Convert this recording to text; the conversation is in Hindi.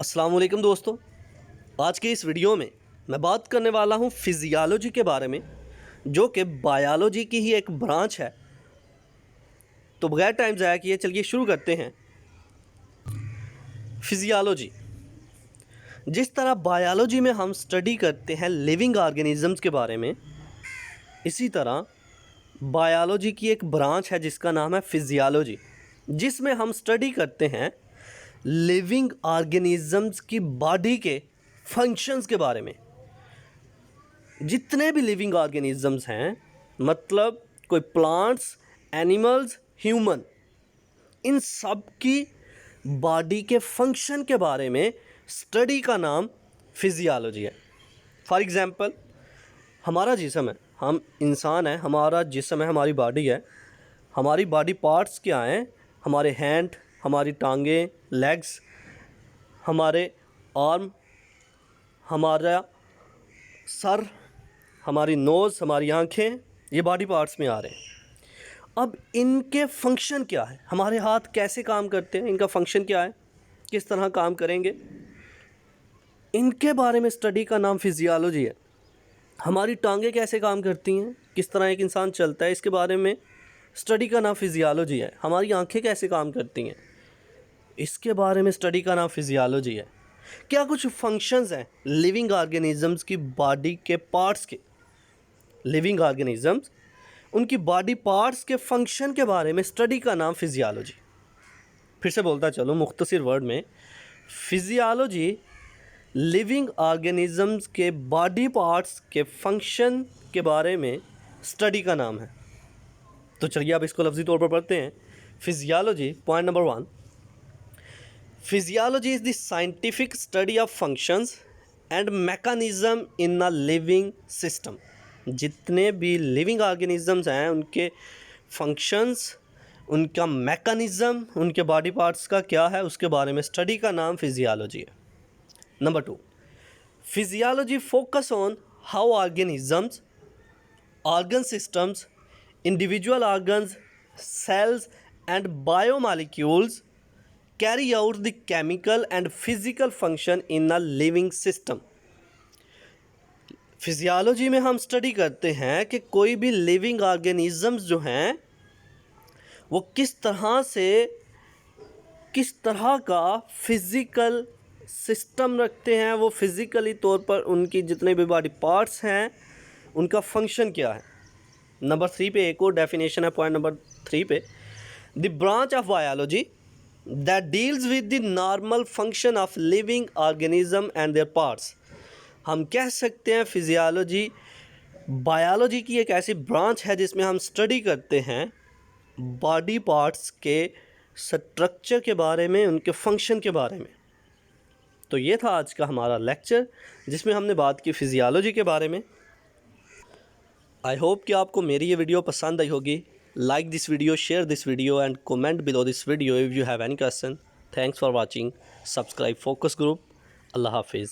अस्सलाम वालेकुम दोस्तों। आज के इस वीडियो में मैं बात करने वाला हूँ फिजियोलॉजी के बारे में, जो कि बायोलॉजी की ही एक ब्रांच है। तो बगैर टाइम ज़ाया किए चलिए शुरू करते हैं। फिजियोलॉजी, जिस तरह बायोलॉजी में हम स्टडी करते हैं लिविंग ऑर्गेनिजम्स के बारे में, इसी तरह बायोलॉजी की एक ब्रांच है जिसका नाम है फिजियोलॉजी, जिसमें हम स्टडी करते हैं लिविंग ऑर्गेनिजम्स की बॉडी के फंक्शंस के बारे में। जितने भी लिविंग ऑर्गेनिजम्स हैं, मतलब कोई प्लांट्स, एनिमल्स, ह्यूमन, इन सब की बॉडी के फंक्शन के बारे में स्टडी का नाम फिजियोलॉजी है। फॉर एग्ज़ाम्पल, हमारा जिस्म है, हम इंसान हैं, हमारा जिस्म है, हमारी बॉडी है। हमारी बॉडी पार्ट्स क्या हैं? हमारे हैंड, हमारी टांगें, लेग्स, हमारे आर्म, हमारा सर, हमारी नोज़, हमारी आँखें, ये बॉडी पार्ट्स में आ रहे हैं। अब इनके फंक्शन क्या है? हमारे हाथ कैसे काम करते हैं? इनका फंक्शन क्या है? किस तरह काम करेंगे? इनके बारे में स्टडी का नाम फिजियोलॉजी है। हमारी टांगें कैसे काम करती हैं? किस तरह एक इंसान चलता है? इसके बारे में स्टडी का नाम फिजियोलॉजी है। हमारी आंखें कैसे काम करती हैं? इसके बारे में स्टडी का नाम फिजियोलॉजी है। क्या कुछ फंक्शंस हैं लिविंग ऑर्गेनिजम्स की बॉडी के पार्ट्स के? लिविंग ऑर्गेनिजम्स, उनकी बॉडी पार्ट्स के फंक्शन के बारे में स्टडी का नाम फिजियोलॉजी। फिर से बोलता चलो मुख्तसर वर्ड में, फिजियोलॉजी लिविंग ऑर्गेनिजम्स के बॉडी पार्ट्स के फंक्शन के बारे में स्टडी का नाम है। तो चलिए अब इसको लफ्ज़ी तौर पर पढ़ते हैं। Physiology, point number 1, physiology is the scientific study of functions and mechanism in a living system. जितने भी लिविंग ऑर्गेनिजम्स हैं, उनके फंक्शंस, उनका मैकेनिज़्म, उनके बॉडी पार्ट्स का क्या है, उसके बारे में स्टडी का नाम फिजियोलॉजी है। Number 2, physiology focus on how organisms, organ systems, individual organs, cells and biomolecules carry out the chemical and physical function in a living system. Physiology में हम स्टडी करते हैं कि कोई भी लिविंग ऑर्गेनिजम्स जो हैं वो किस तरह का फिज़िकल सिस्टम रखते हैं, वो फिज़िकली तौर पर उनकी जितने भी बॉडी पार्ट्स हैं उनका फंक्शन क्या है। नंबर 3 पे एक और डेफिनेशन है, पॉइंट नंबर 3 पे, the branch of biology that deals with the normal function of living organism and there parts. हम कह सकते हैं फिजियोलॉजी बायोलॉजी की एक ऐसी ब्रांच है जिसमें हम स्टडी करते हैं बॉडी पार्ट्स के स्ट्रक्चर के बारे में, उनके फंक्शन के बारे में। तो ये था आज का हमारा लेक्चर जिसमें हमने बात की फिजियोलॉजी के बारे में। आई होप कि आपको मेरी ये वीडियो पसंद आई होगी। Like this video, share this video and comment below this video if you have any question. Thanks for watching. Subscribe focus group. अल्लाह हाफिज़।